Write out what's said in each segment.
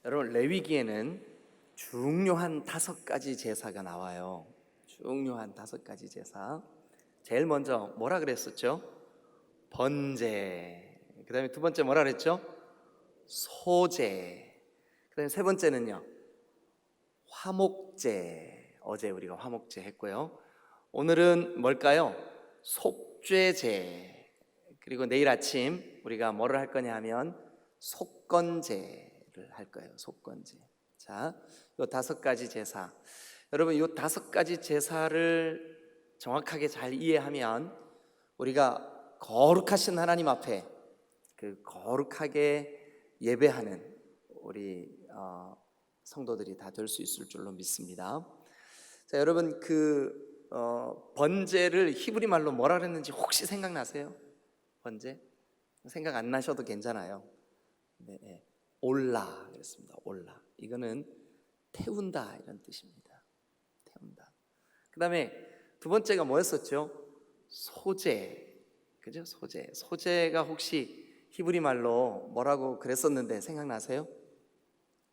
여러분, 레위기에는 중요한 5가지 제사가 나와요. 중요한 5가지 제사. 제일 먼저 뭐라 그랬었죠? 번제. 그 다음에 두 번째 뭐라 그랬죠? 소제. 그 다음에 세 번째는요, 화목제. 어제 우리가 화목제 했고요. 오늘은 뭘까요? 속죄제. 그리고 내일 아침 우리가 뭐를 할 거냐 하면 속건제를 할 거예요. 속건제. 자, 요 5가지 제사. 여러분, 요 5가지 제사를 정확하게 잘 이해하면 우리가 거룩하신 하나님 앞에 그 거룩하게 예배하는 우리 성도들이 다 될 수 있을 줄로 믿습니다. 자, 여러분, 번제를 히브리 말로 뭐라 그랬는지 혹시 생각나세요? 번제? 생각 안 나셔도 괜찮아요. 네, 올라 그랬습니다. 올라. 이거는 태운다 이런 뜻입니다. 태운다. 그 다음에 두 번째가 뭐였었죠? 소제. 그죠? 소제. 소제가 혹시 히브리 말로 뭐라고 그랬었는데 생각나세요?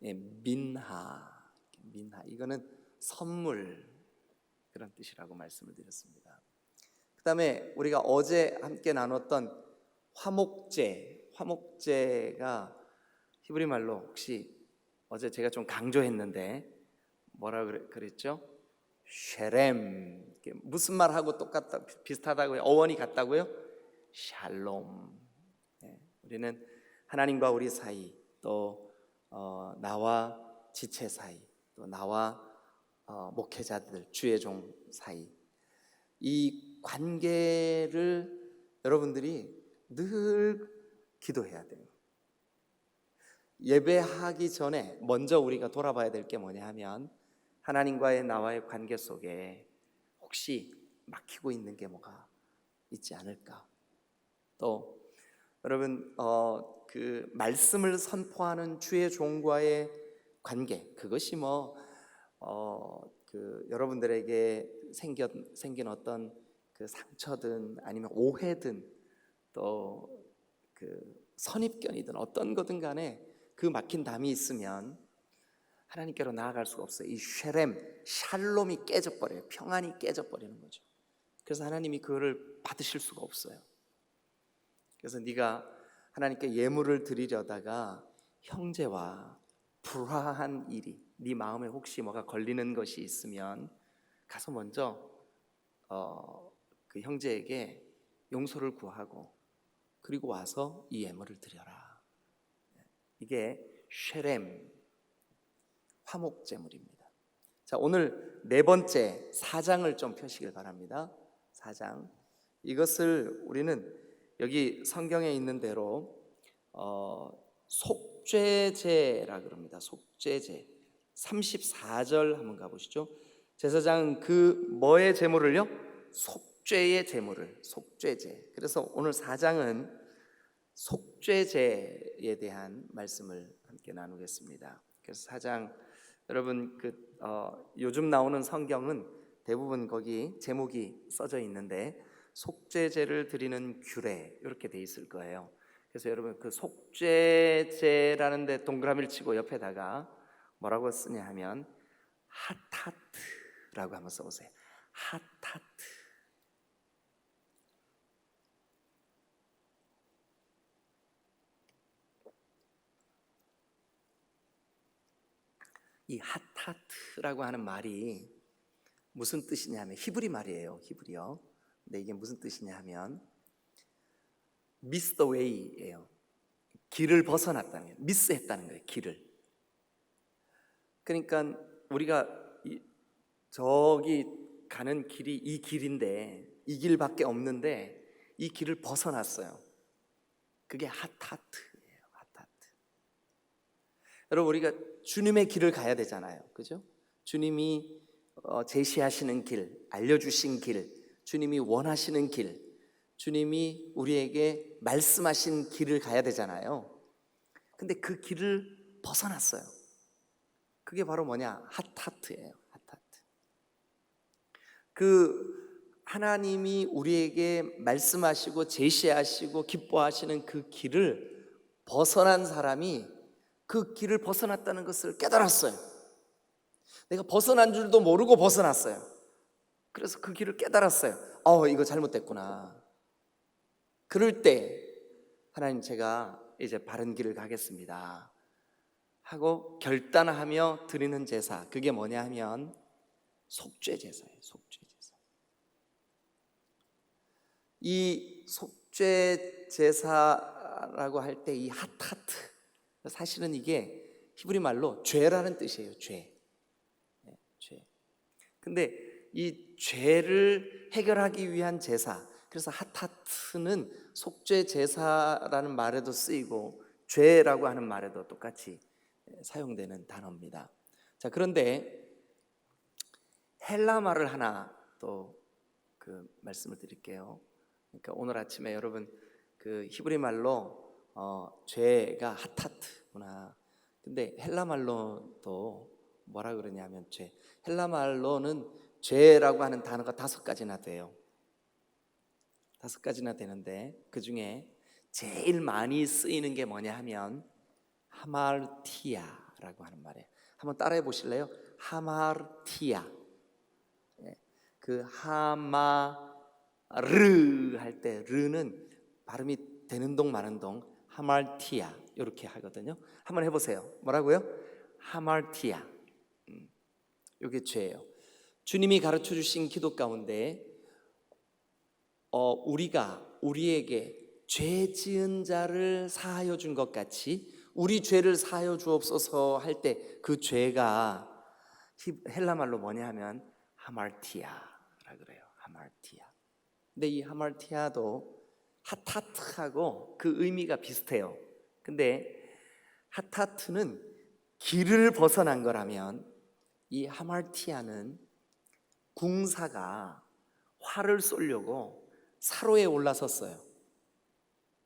네, 민하. 민하. 이거는 선물 그런 뜻이라고 말씀을 드렸습니다. 그 다음에 우리가 어제 함께 나눴던 화목제. 화목제가 히브리 말로 혹시 어제 제가 좀 강조했는데 뭐라 그랬죠? 쉐렘. 무슨 말하고 똑같다, 비슷하다고요? 어원이 같다고요? 샬롬. 우리는 하나님과 우리 사이, 또 나와 지체 사이, 또 나와 목회자들, 주의 종 사이, 이 관계를 여러분들이 늘 기도해야 돼요. 예배하기 전에 먼저 우리가 돌아봐야 될 게 뭐냐 하면 하나님과의 나와의 관계 속에 혹시 막히고 있는 게 뭐가 있지 않을까. 또 여러분, 그 말씀을 선포하는 주의 종과의 관계, 그것이 여러분들에게 생긴 어떤 그 상처든 아니면 오해든 또 그 선입견이든 어떤 거든 간에 그 막힌 담이 있으면 하나님께로 나아갈 수가 없어요. 이 샬롬이 깨져버려요. 평안이 깨져버리는 거죠. 그래서 하나님이 그거를 받으실 수가 없어요. 그래서 네가 하나님께 예물을 드리려다가 형제와 불화한 일이, 네 마음에 혹시 뭐가 걸리는 것이 있으면 가서 먼저 그 형제에게 용서를 구하고 그리고 와서 이 예물을 드려라. 이게 쉐렘, 화목제물입니다. 자, 오늘 네 번째 4장을 좀 펴시길 바랍니다. 4장. 이것을 우리는 여기 성경에 있는 대로 속죄제라 그럽니다. 속죄제. 34절 한번 가보시죠. 제사장은 그 뭐의 제물을요? 속죄의 제물을, 속죄제. 그래서 오늘 4장은 속죄제에 대한 말씀을 함께 나누겠습니다. 그래서 4장, 여러분 요즘 나오는 성경은 대부분 거기 제목이 써져 있는데 속죄제를 드리는 규례 이렇게 돼 있을 거예요. 그래서 여러분 그 속죄제라는 데 동그라미를 치고 옆에다가 뭐라고 쓰냐 하면 하타트라고 한번 써보세요. 하타트. 이 하타트라고 하는 말이 무슨 뜻이냐 하면 히브리 말이에요. 히브리어. 근데 이게 무슨 뜻이냐 하면 miss the way예요. 길을 벗어났다는, 미스했다는 거예요. 길을. 그러니까 우리가 저기 가는 길이 이 길인데 이 길밖에 없는데 이 길을 벗어났어요. 그게 하타트예요. 하타트. 여러분, 우리가 주님의 길을 가야 되잖아요. 그죠? 주님이 제시하시는 길, 알려주신 길, 주님이 원하시는 길, 주님이 우리에게 말씀하신 길을 가야 되잖아요. 근데 그 길을 벗어났어요. 그게 바로 뭐냐? 하타트예요. 하타트. 하나님이 우리에게 말씀하시고 제시하시고 기뻐하시는 그 길을 벗어난 사람이 그 길을 벗어났다는 것을 깨달았어요. 내가 벗어난 줄도 모르고 벗어났어요. 그래서 그 길을 깨달았어요. 이거 잘못됐구나. 그럴 때 하나님, 제가 이제 바른 길을 가겠습니다 하고 결단하며 드리는 제사, 그게 뭐냐 하면 속죄 제사예요. 속죄 제사. 이 속죄 제사라고 할 때 이 핫하트, 사실은 이게 히브리 말로 죄라는 뜻이에요. 죄. 죄. 근데 이 죄를 해결하기 위한 제사, 그래서 핫하트는 속죄 제사라는 말에도 쓰이고 죄라고 하는 말에도 똑같이 사용되는 단어입니다. 자, 그런데 헬라 말을 하나 또 그 말씀을 드릴게요. 그러니까 오늘 아침에 여러분 그 히브리 말로 죄가 핫하트구나. 근데 헬라 말로도 뭐라 그러냐면 죄. 헬라 말로는 죄라고 하는 단어가 5가지나 돼요. 5가지나 되는데 그 중에 제일 많이 쓰이는 게 뭐냐 하면 하마르티아라고 하는 말이에요. 한번 따라해 보실래요? 하마르티아. 그 하마르 할 때 르는 발음이 되는 동 마는 동 하마르티아 이렇게 하거든요. 한번 해보세요. 뭐라고요? 하마르티아. 이게 죄예요. 주님이 가르쳐 주신 기도 가운데 우리가 우리에게 죄 지은 자를 사하여 준 것 같이 우리 죄를 사하여 주옵소서 할 때 그 죄가 헬라 말로 뭐냐 하면 하마르티아라 그래요. 하마르티아. 근데 이 하마르티아도 핫하트하고 그 의미가 비슷해요. 근데 핫하트는 길을 벗어난 거라면 이 하마르티아는 궁사가 활을 쏘려고 사로에 올라섰어요.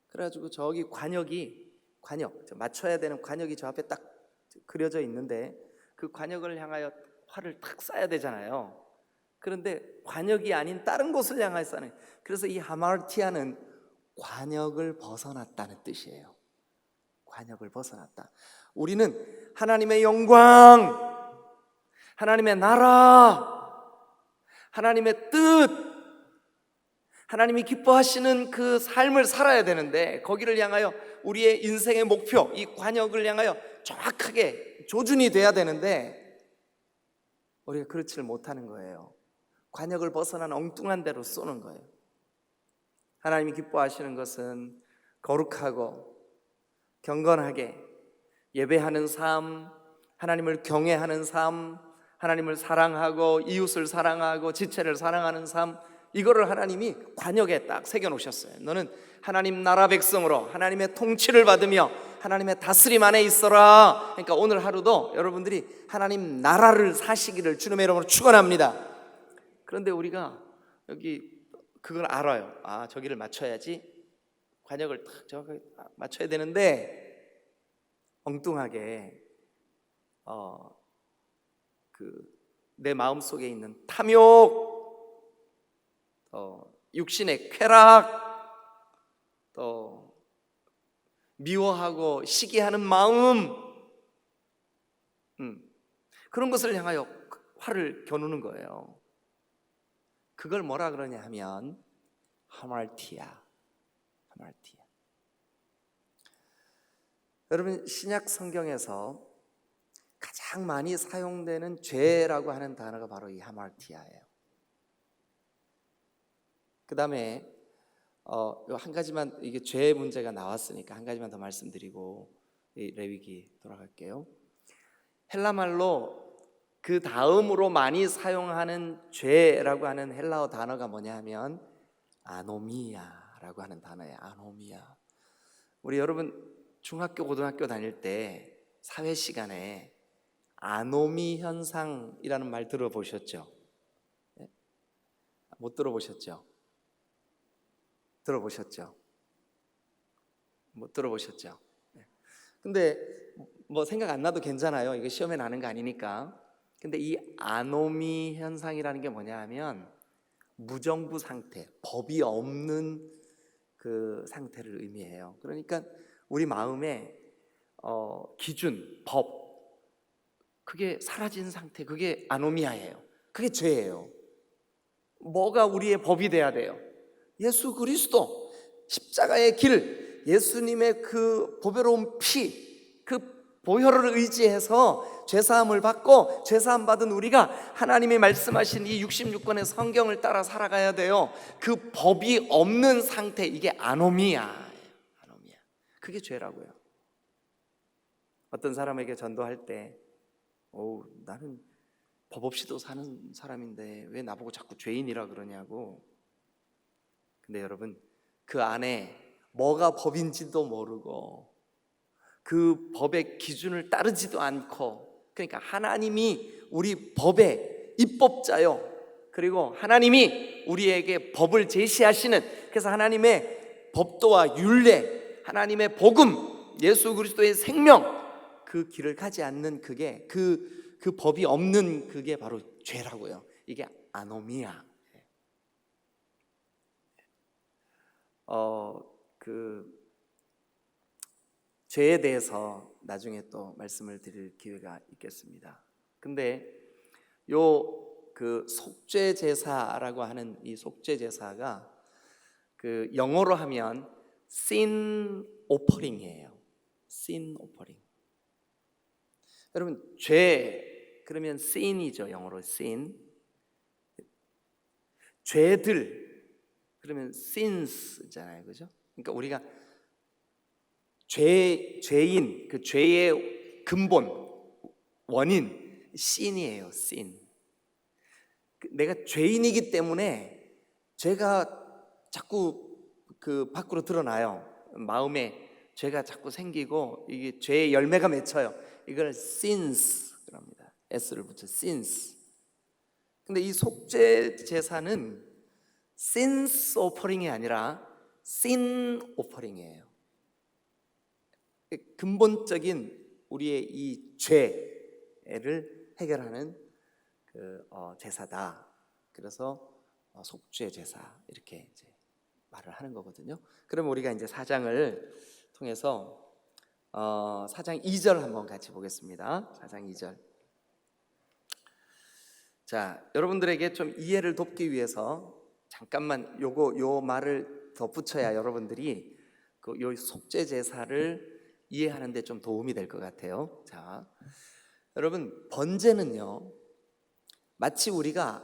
그래가지고 저기 관역 맞춰야 되는 관역이 저 앞에 딱 그려져 있는데 그 관역을 향하여 활을 탁 쏴야 되잖아요. 그런데 관역이 아닌 다른 곳을 향하여 쏴는, 그래서 이 하마르티아는 관역을 벗어났다는 뜻이에요. 관역을 벗어났다. 우리는 하나님의 영광, 하나님의 나라, 하나님의 뜻, 하나님이 기뻐하시는 그 삶을 살아야 되는데 거기를 향하여 우리의 인생의 목표, 이 관역을 향하여 정확하게 조준이 돼야 되는데 우리가 그렇지를 못하는 거예요. 관역을 벗어난 엉뚱한 데로 쏘는 거예요. 하나님이 기뻐하시는 것은 거룩하고 경건하게 예배하는 삶, 하나님을 경외하는 삶, 하나님을 사랑하고 이웃을 사랑하고 지체를 사랑하는 삶, 이거를 하나님이 관역에 딱 새겨놓으셨어요. 너는 하나님 나라 백성으로 하나님의 통치를 받으며 하나님의 다스림 안에 있어라. 그러니까 오늘 하루도 여러분들이 하나님 나라를 사시기를 주님의 이름으로 축원합니다. 그런데 우리가 여기 그걸 알아요. 저기를 맞춰야지, 관역을 딱 정확하게 맞춰야 되는데 엉뚱하게 내 마음속에 있는 탐욕, 육신의 쾌락, 또 미워하고 시기하는 마음, 그런 것을 향하여 활을 겨누는 거예요. 그걸 뭐라 그러냐 하면 하마르티아. 여러분, 신약 성경에서 가장 많이 사용되는 죄라고 하는 단어가 바로 이 하마르티아예요. 그 다음에 한 가지만, 이게 죄 문제가 나왔으니까 한 가지만 더 말씀드리고 레위기 돌아갈게요. 헬라 말로 그 다음으로 많이 사용하는 죄라고 하는 헬라어 단어가 뭐냐 하면 아노미아라고 하는 단어예요. 아노미아. 우리 여러분 중학교 고등학교 다닐 때 사회 시간에 아노미 현상이라는 말 들어보셨죠? 못 들어보셨죠? 들어보셨죠? 못 들어보셨죠? 근데 뭐 생각 안 나도 괜찮아요. 이거 시험에 나는 거 아니니까. 근데 이 아노미 현상이라는 게 뭐냐 하면 무정부 상태, 법이 없는 그 상태를 의미해요. 그러니까 우리 마음에 기준, 법, 그게 사라진 상태, 그게 아노미아예요. 그게 죄예요. 뭐가 우리의 법이 돼야 돼요? 예수 그리스도 십자가의 길, 예수님의 그 보배로운 피, 그 보혈을 의지해서 죄사함을 받고 죄사함 받은 우리가 하나님이 말씀하신 이 66권의 성경을 따라 살아가야 돼요. 그 법이 없는 상태, 이게 아노미아예요. 아노미아. 그게 죄라고요. 어떤 사람에게 전도할 때 나는 법 없이도 사는 사람인데 왜 나보고 자꾸 죄인이라 그러냐고. 근데 여러분, 그 안에 뭐가 법인지도 모르고 그 법의 기준을 따르지도 않고, 그러니까 하나님이 우리 법의 입법자요, 그리고 하나님이 우리에게 법을 제시하시는, 그래서 하나님의 법도와 율례, 하나님의 복음, 예수 그리스도의 생명, 그 길을 가지 않는 그게 그 법이 없는 그게 바로 죄라고요. 이게 아노미아. 그 죄에 대해서 나중에 또 말씀을 드릴 기회가 있겠습니다. 근데 그 속죄 제사라고 하는 이 속죄 제사가 그 영어로 하면 sin offering이에요. sin offering. 여러분, 죄 그러면 sin이죠. 영어로 sin. 죄들 그러면 sins잖아요, 그죠? 그러니까 우리가 죄인, 그 죄의 근본, 원인, sin이에요, sin. 내가 죄인이기 때문에 죄가 자꾸 그 밖으로 드러나요. 마음에 죄가 자꾸 생기고 이게 죄의 열매가 맺혀요. 이걸 sins 그럽니다. s를 붙여 sins. 근데 이 속죄 제사는 sins offering이 아니라 sin offering이에요. 근본적인 우리의 이 죄를 해결하는 그 제사다. 그래서 속죄 제사 이렇게 이제 말을 하는 거거든요. 그럼 우리가 이제 4장을 통해서 4장 2절 한번 같이 보겠습니다. 4장 2절. 자, 여러분들에게 좀 이해를 돕기 위해서 잠깐만 요 말을 덧붙여야 여러분들이 요 속죄 제사를 이해하는 데 좀 도움이 될 것 같아요. 자, 여러분, 번제는요, 마치 우리가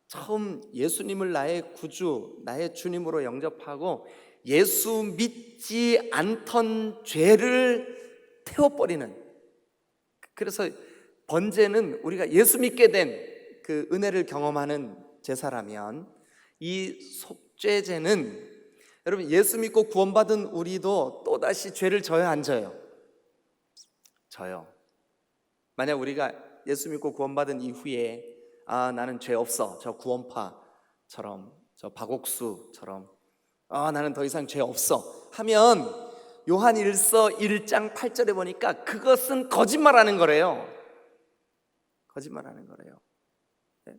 처음 예수님을 나의 구주, 나의 주님으로 영접하고 예수 믿지 않던 죄를 태워버리는, 그래서 번제는 우리가 예수 믿게 된 그 은혜를 경험하는 제사라면, 이 속죄제는 여러분, 예수 믿고 구원받은 우리도 또다시 죄를 져요, 안 져요? 져요. 만약 우리가 예수 믿고 구원받은 이후에 나는 죄 없어, 저 구원파처럼, 저 박옥수처럼 나는 더 이상 죄 없어 하면 요한 1서 1장 8절에 보니까 그것은 거짓말하는 거래요. 거짓말하는 거래요. 네?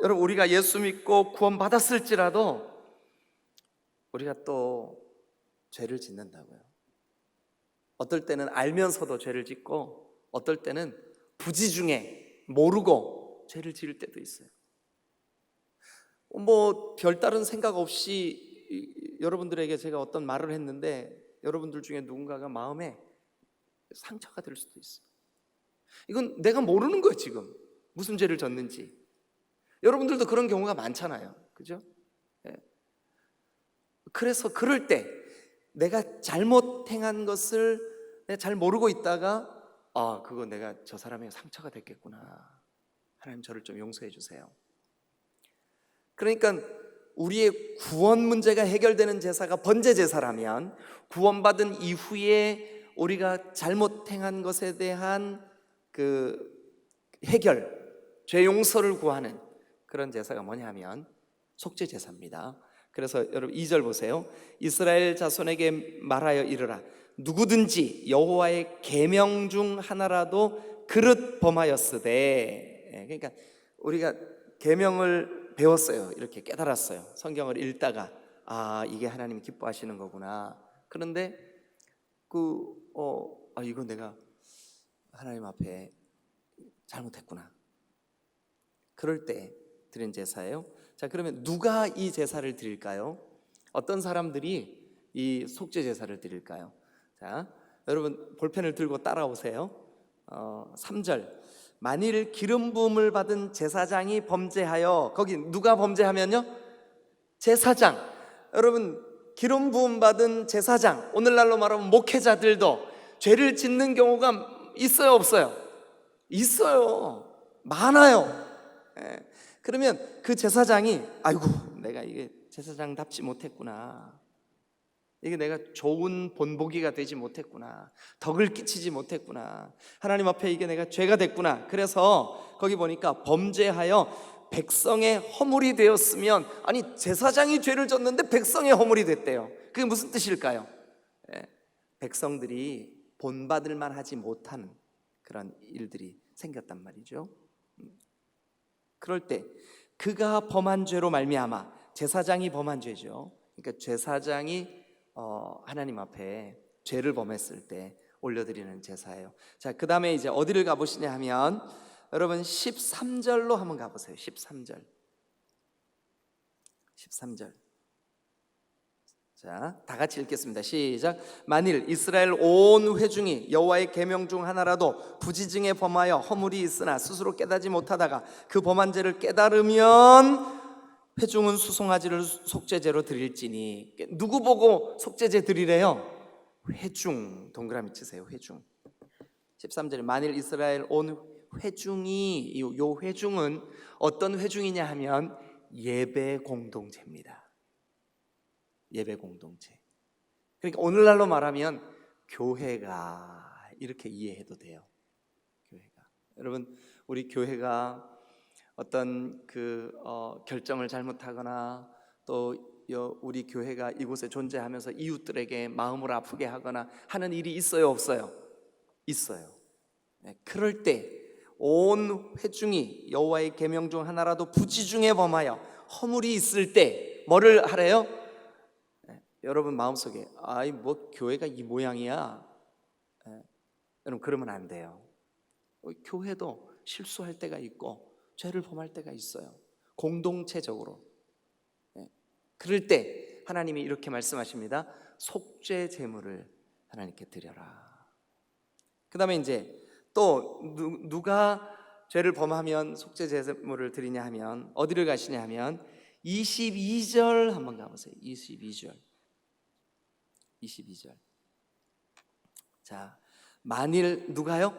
여러분, 우리가 예수 믿고 구원받았을지라도 우리가 또 죄를 짓는다고요. 어떨 때는 알면서도 죄를 짓고 어떨 때는 부지 중에 모르고 죄를 지을 때도 있어요. 뭐 별다른 생각 없이 여러분들에게 제가 어떤 말을 했는데 여러분들 중에 누군가가 마음에 상처가 될 수도 있어요. 이건 내가 모르는 거예요. 지금 무슨 죄를 졌는지. 여러분들도 그런 경우가 많잖아요, 그죠? 네. 그래서 그럴 때 내가 잘못 행한 것을 내가 잘 모르고 있다가 그거 내가 저 사람에게 상처가 됐겠구나, 하나님 저를 좀 용서해 주세요. 그러니까 우리의 구원 문제가 해결되는 제사가 번제 제사라면, 구원받은 이후에 우리가 잘못 행한 것에 대한 그 해결, 죄 용서를 구하는 그런 제사가 뭐냐면 속죄 제사입니다. 그래서 여러분 2절 보세요. 이스라엘 자손에게 말하여 이르라. 누구든지 여호와의 계명 중 하나라도 그릇 범하였으되. 그러니까 우리가 계명을 배웠어요. 이렇게 깨달았어요. 성경을 읽다가 이게 하나님이 기뻐하시는 거구나. 그런데 그 이거 내가 하나님 앞에 잘못했구나. 그럴 때 드린 제사예요. 자, 그러면 누가 이 제사를 드릴까요? 어떤 사람들이 이 속죄 제사를 드릴까요? 자, 여러분 볼펜을 들고 따라오세요. 3절. 만일 기름 부음을 받은 제사장이 범죄하여, 거기 누가 범죄하면요? 제사장. 여러분, 기름 부음 받은 제사장, 오늘날로 말하면 목회자들도 죄를 짓는 경우가 있어요, 없어요? 있어요. 많아요. 그러면 그 제사장이 아이고 내가 이게 제사장답지 못했구나, 이게 내가 좋은 본보기가 되지 못했구나, 덕을 끼치지 못했구나, 하나님 앞에 이게 내가 죄가 됐구나. 그래서 거기 보니까 범죄하여 백성의 허물이 되었으면, 아니 제사장이 죄를 졌는데 백성의 허물이 됐대요. 그게 무슨 뜻일까요? 백성들이 본받을 만하지 못한 그런 일들이 생겼단 말이죠. 그럴 때 그가 범한 죄로 말미암아, 제사장이 범한 죄죠. 그러니까 제사장이 하나님 앞에 죄를 범했을 때 올려드리는 제사예요. 자, 그 다음에 이제 어디를 가보시냐 하면 여러분 13절로 한번 가보세요. 13절. 자, 다 같이 읽겠습니다. 시작. 만일 이스라엘 온 회중이 여호와의 계명 중 하나라도 부지중에 범하여 허물이 있으나 스스로 깨닫지 못하다가 그 범한 죄를 깨달으면 회중은 수송아지를 속죄제로 드릴지니. 누구 보고 속죄제 드리래요? 회중. 동그라미 치세요. 회중. 13절에 만일 이스라엘 온 회중이, 요 회중은 어떤 회중이냐 하면 예배 공동체입니다. 예배 공동체. 그러니까 오늘날로 말하면 교회가, 이렇게 이해해도 돼요. 교회가. 여러분, 우리 교회가 어떤 결정을 잘못하거나, 또 우리 교회가 이곳에 존재하면서 이웃들에게 마음을 아프게 하거나 하는 일이 있어요, 없어요? 있어요. 그럴 때 온 회중이 여호와의 계명 중 하나라도 부지중에 범하여 허물이 있을 때 뭐를 하래요? 여러분 마음속에 뭐 교회가 이 모양이야, 여러분 그러면 안 돼요. 교회도 실수할 때가 있고 죄를 범할 때가 있어요. 공동체적으로. 그럴 때 하나님이 이렇게 말씀하십니다. 속죄 제물을 하나님께 드려라. 그 다음에 이제 또 누가 죄를 범하면 속죄 제물을 드리냐 하면 어디를 가시냐 하면 22절 한번 가보세요. 22절. 자, 만일 누가요?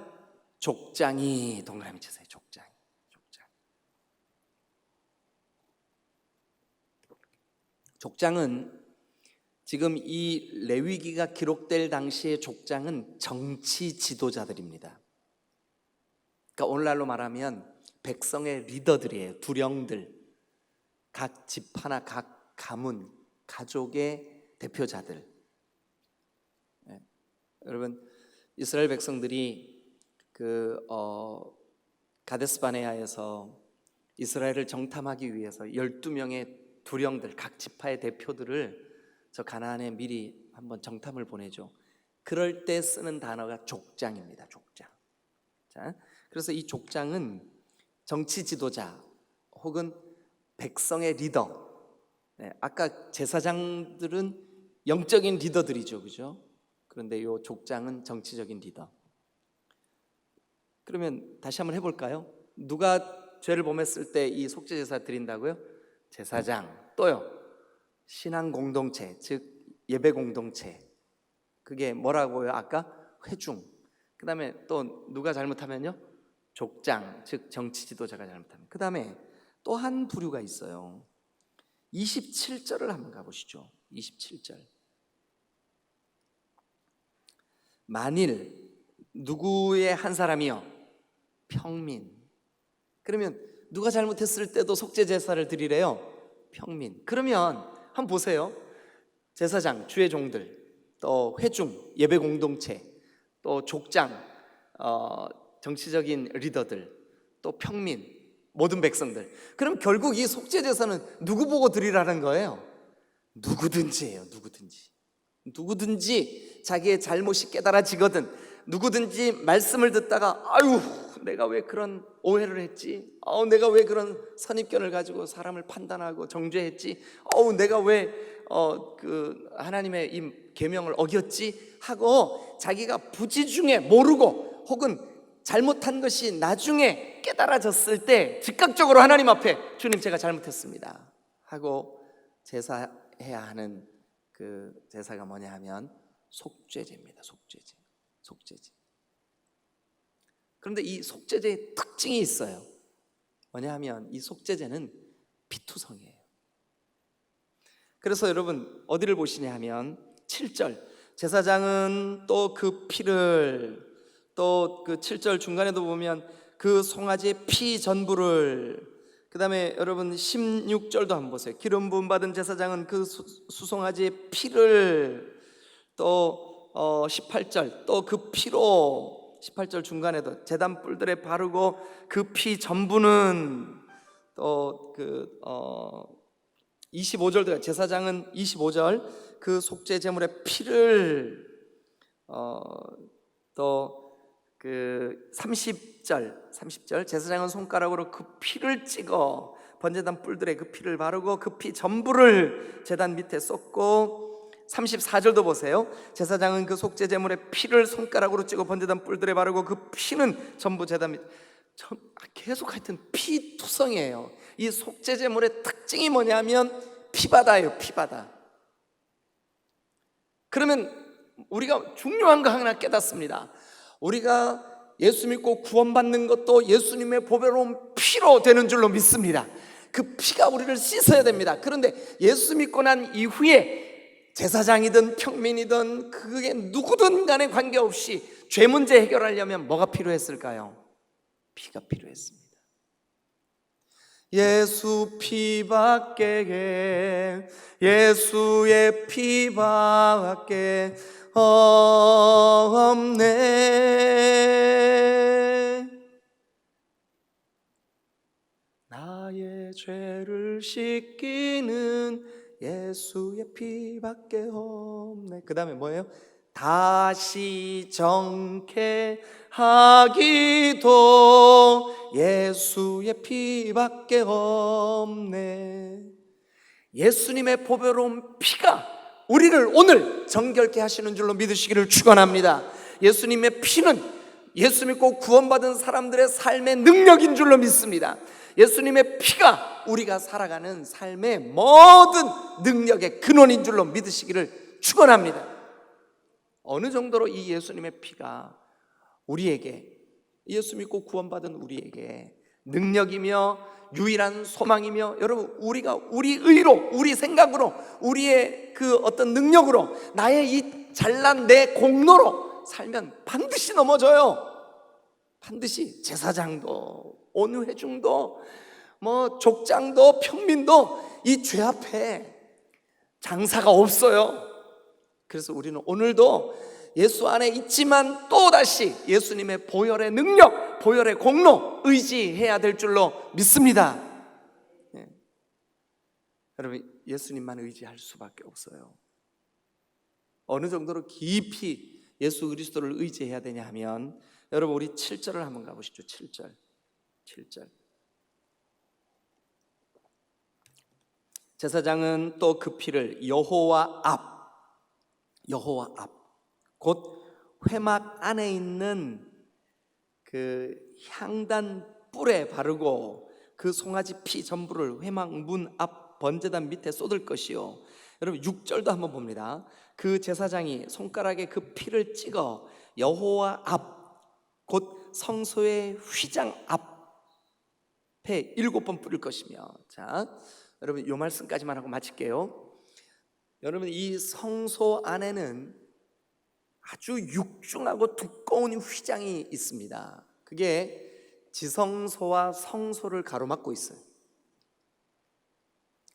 족장이, 동그라미 치세요. 족장. 족장은 지금 이 레위기가 기록될 당시의 족장은 정치 지도자들입니다. 그러니까 오늘날로 말하면 백성의 리더들이에요. 두령들, 각 지파나 각 가문, 가족의 대표자들. 여러분, 이스라엘 백성들이 가데스 바네아에서 이스라엘을 정탐하기 위해서 12명의 두령들, 각 지파의 대표들을 저 가나안에 미리 한번 정탐을 보내죠. 그럴 때 쓰는 단어가 족장입니다. 족장. 자, 그래서 이 족장은 정치 지도자 혹은 백성의 리더. 아까 제사장들은 영적인 리더들이죠, 그죠? 그런데 이 족장은 정치적인 리더. 그러면 다시 한번 해볼까요? 누가 죄를 범했을 때 이 속죄 제사 드린다고요? 제사장. 또요? 신앙 공동체, 즉 예배 공동체. 그게 뭐라고요? 아까 회중. 그 다음에 또 누가 잘못하면요? 족장, 즉 정치 지도자가 잘못하면. 그 다음에 또 한 부류가 있어요. 27절을 한번 가보시죠. 27절. 만일 누구의 한 사람이요? 평민. 그러면 누가 잘못했을 때도 속죄 제사를 드리래요? 평민. 그러면 한번 보세요. 제사장, 주의 종들, 또 회중, 예배 공동체, 또 족장, 정치적인 리더들, 또 평민, 모든 백성들. 그럼 결국 이 속죄 제사는 누구 보고 드리라는 거예요? 누구든지예요. 누구든지 자기의 잘못이 깨달아지거든 누구든지 말씀을 듣다가 아유 내가 왜 그런 오해를 했지? 내가 왜 그런 선입견을 가지고 사람을 판단하고 정죄했지? 내가 왜 그 하나님의 이 계명을 어겼지? 하고 자기가 부지중에 모르고 혹은 잘못한 것이 나중에 깨달아졌을 때 즉각적으로 하나님 앞에 주님 제가 잘못했습니다 하고 제사해야 하는 그 제사가 뭐냐 하면 속죄제입니다. 속죄제. 그런데 이 속죄제의 특징이 있어요. 뭐냐 하면 이 속죄제는 피투성이에요. 그래서 여러분 어디를 보시냐 하면 7절 제사장은 또 그 피를 또 그 7절 중간에도 보면 그 송아지의 피 전부를 그 다음에 여러분 16절도 한번 보세요. 기름 부음 받은 제사장은 그 수송아지의 피를 또 18절 또 그 피로 18절 중간에도 제단 뿔들에 바르고 그 피 전부는 또 그 25절도 제사장은 25절 그 속죄 제물의 피를 또 그 30절 제사장은 손가락으로 그 피를 찍어 번제단 뿔들에 그 피를 바르고 그 피 전부를 제단 밑에 쏟고 34절도 보세요. 제사장은 그 속죄 제물의 피를 손가락으로 찍어 번제단 뿔들에 바르고 그 피는 전부 제단 밑에 계속 하여튼 피투성이에요. 이 속죄 제물의 특징이 뭐냐면 피바다예요. 피바다. 그러면 우리가 중요한 거 하나 깨닫습니다. 우리가 예수 믿고 구원받는 것도 예수님의 보배로운 피로 되는 줄로 믿습니다. 그 피가 우리를 씻어야 됩니다. 그런데 예수 믿고 난 이후에 제사장이든 평민이든 그게 누구든 간에 관계없이 죄 문제 해결하려면 뭐가 필요했을까요? 피가 필요했습니다. 예수 피밖에 예수의 피밖에 없네. 나의 죄를 씻기는 예수의 피밖에 없네. 그 다음에 뭐예요? 다시 정케하기도 예수의 피밖에 없네. 예수님의 보배로운 피가 우리를 오늘 정결케 하시는 줄로 믿으시기를 축원합니다. 예수님의 피는 예수 믿고 구원받은 사람들의 삶의 능력인 줄로 믿습니다. 예수님의 피가 우리가 살아가는 삶의 모든 능력의 근원인 줄로 믿으시기를 축원합니다. 어느 정도로 이 예수님의 피가 우리에게 예수 믿고 구원받은 우리에게 능력이며 유일한 소망이며 여러분 우리가 우리 의로 우리 생각으로 우리의 그 어떤 능력으로 나의 이 잘난 내 공로로 살면 반드시 넘어져요. 반드시 제사장도 온유회중도 뭐 족장도 평민도 이 죄 앞에 장사가 없어요. 그래서 우리는 오늘도 예수 안에 있지만 또다시 예수님의 보혈의 능력, 보혈의 공로 의지해야 될 줄로 믿습니다. 네. 여러분 예수님만 의지할 수밖에 없어요. 어느 정도로 깊이 예수 그리스도를 의지해야 되냐 하면 여러분 우리 7절을 한번 가보시죠. 7절 제사장은 또 그 피를 여호와 앞 곧 회막 안에 있는 그 향단 뿔에 바르고 그 송아지 피 전부를 회막 문 앞 번제단 밑에 쏟을 것이요. 여러분 6절도 한번 봅니다. 그 제사장이 손가락에 그 피를 찍어 여호와 앞 곧 성소의 휘장 앞에 7번 뿌릴 것이며. 자, 여러분 이 말씀까지만 하고 마칠게요. 여러분 이 성소 안에는 아주 육중하고 두꺼운 휘장이 있습니다. 그게 지성소와 성소를 가로막고 있어요.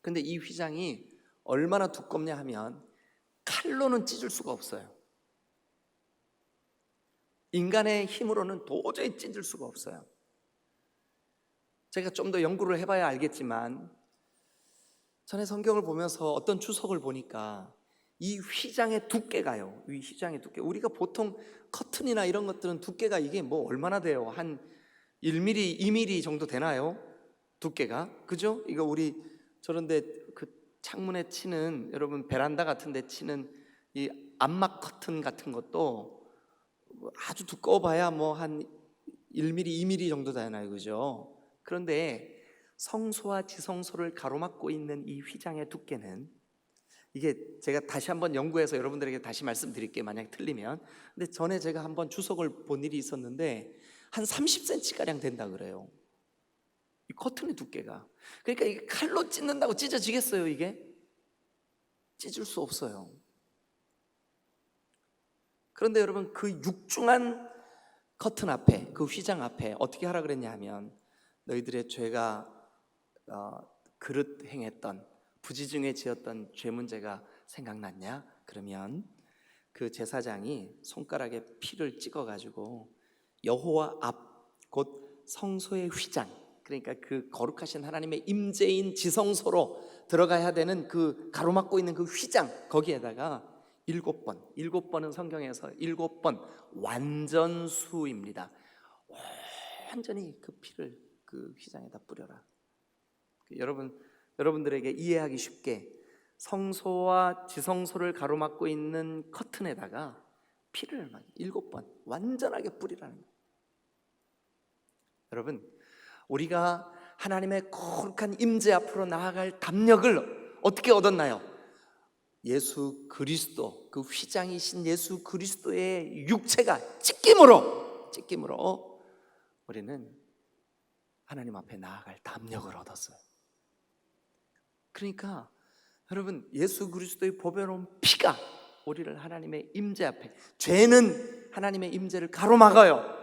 근데 이 휘장이 얼마나 두껍냐 하면 칼로는 찢을 수가 없어요. 인간의 힘으로는 도저히 찢을 수가 없어요. 제가 좀 더 연구를 해봐야 알겠지만 전에 성경을 보면서 어떤 주석을 보니까 이 휘장의 두께가요. 이 휘장의 두께. 우리가 보통 커튼이나 이런 것들은 두께가 이게 뭐 얼마나 돼요? 한 1mm, 2mm 정도 되나요? 두께가. 그죠? 이거 우리 저런데 그 창문에 치는, 여러분 베란다 같은 데 치는 이 암막 커튼 같은 것도 아주 두꺼워봐야 뭐 한 1mm, 2mm 정도 되나요? 그죠? 그런데 성소와 지성소를 가로막고 있는 이 휘장의 두께는, 이게 제가 다시 한번 연구해서 여러분들에게 다시 말씀드릴게요, 만약 틀리면. 근데 전에 제가 한번 주석을 본 일이 있었는데 한 30cm가량 된다 그래요, 이 커튼의 두께가. 그러니까 이게 칼로 찢는다고 찢어지겠어요? 이게 찢을 수 없어요. 그런데 여러분, 그 육중한 커튼 앞에, 그 휘장 앞에 어떻게 하라 그랬냐 하면, 너희들의 죄가 그릇 행했던, 부지중에 지었던 죄 문제가 생각났냐? 그러면 그 제사장이 손가락에 피를 찍어가지고 여호와 앞, 곧 성소의 휘장, 그러니까 그 거룩하신 하나님의 임재인 지성소로 들어가야 되는 그 가로막고 있는 그 휘장, 거기에다가 7번, 7번은 성경에서 7번 완전수입니다. 완전히 그 피를 그 휘장에다 뿌려라. 여러분들에게 이해하기 쉽게 성소와 지성소를 가로막고 있는 커튼에다가 피를 막 7번 완전하게 뿌리라는 거예요. 여러분, 우리가 하나님의 거룩한 임재 앞으로 나아갈 담력을 어떻게 얻었나요? 예수 그리스도, 그 휘장이신 예수 그리스도의 육체가 찢김으로 우리는 하나님 앞에 나아갈 담력을 얻었어요. 그러니까 여러분, 예수 그리스도의 보배로운 피가 우리를 하나님의 임재 앞에, 죄는 하나님의 임재를 가로막아요.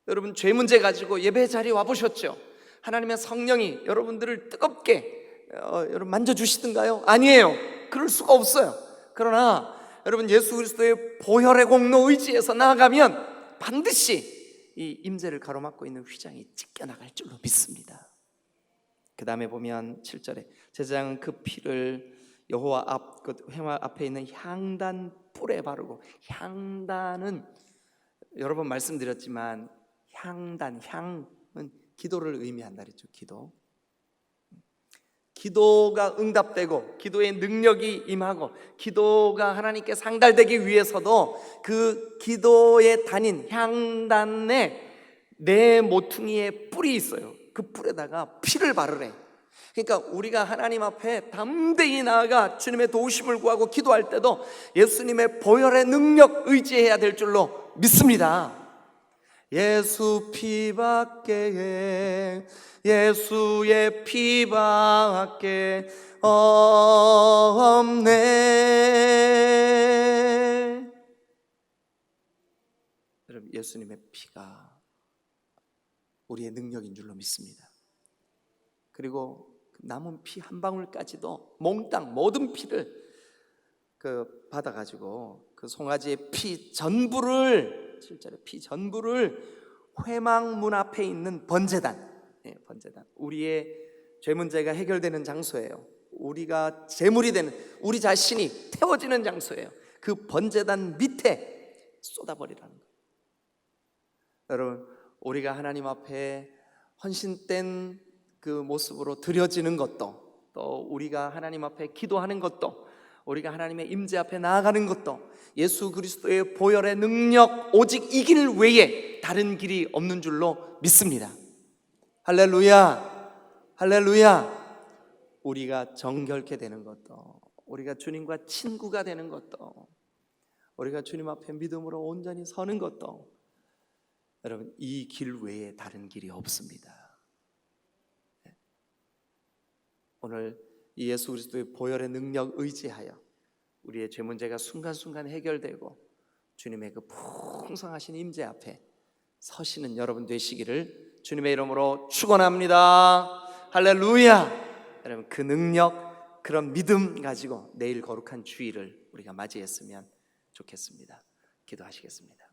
여러분, 죄 문제 가지고 예배 자리에 와보셨죠? 하나님의 성령이 여러분들을 뜨겁게 여러분 만져주시던가요? 아니에요. 그럴 수가 없어요. 그러나 여러분, 예수 그리스도의 보혈의 공로 의지해서 나아가면 반드시 이 임재를 가로막고 있는 휘장이 찢겨나갈 줄로 믿습니다. 그 다음에 보면 7절에 제사장은 그 피를 여호와 앞, 그 회막 앞에 있는 향단 뿔에 바르고, 향단은 여러 번 말씀드렸지만 향단, 향은 기도를 의미한다 그랬죠. 기도가 응답되고 기도의 능력이 임하고 기도가 하나님께 상달되기 위해서도 그 기도의 단인 향단에 네 모퉁이의 뿔이 있어요. 그 뿔에다가 피를 바르래. 그러니까 우리가 하나님 앞에 담대히 나아가 주님의 도우심을 구하고 기도할 때도 예수님의 보혈의 능력 의지해야 될 줄로 믿습니다. 예수 피밖에, 예수의 피밖에 없네. 여러분, 예수님의 피가 우리의 능력인 줄로 믿습니다. 그리고 남은 피 한 방울까지도 몽땅 모든 피를 받아가지고 그 송아지의 피 전부를, 실제로 피 전부를 회막 문 앞에 있는 번제단, 번제단, 우리의 죄 문제가 해결되는 장소예요. 우리가 제물이 되는, 우리 자신이 태워지는 장소예요. 그 번제단 밑에 쏟아버리라는 거예요. 여러분, 우리가 하나님 앞에 헌신된 그 모습으로 드려지는 것도, 또 우리가 하나님 앞에 기도하는 것도, 우리가 하나님의 임재 앞에 나아가는 것도 예수 그리스도의 보혈의 능력 오직 이 길 외에 다른 길이 없는 줄로 믿습니다. 할렐루야, 할렐루야. 우리가 정결케 되는 것도, 우리가 주님과 친구가 되는 것도, 우리가 주님 앞에 믿음으로 온전히 서는 것도, 여러분, 이 길 외에 다른 길이 없습니다. 오늘 이 예수 그리스도의 보혈의 능력 의지하여 우리의 죄 문제가 순간순간 해결되고 주님의 그 풍성하신 임재 앞에 서시는 여러분 되시기를 주님의 이름으로 축원합니다. 할렐루야. 여러분, 그 능력, 그런 믿음 가지고 내일 거룩한 주일을 우리가 맞이했으면 좋겠습니다. 기도하시겠습니다.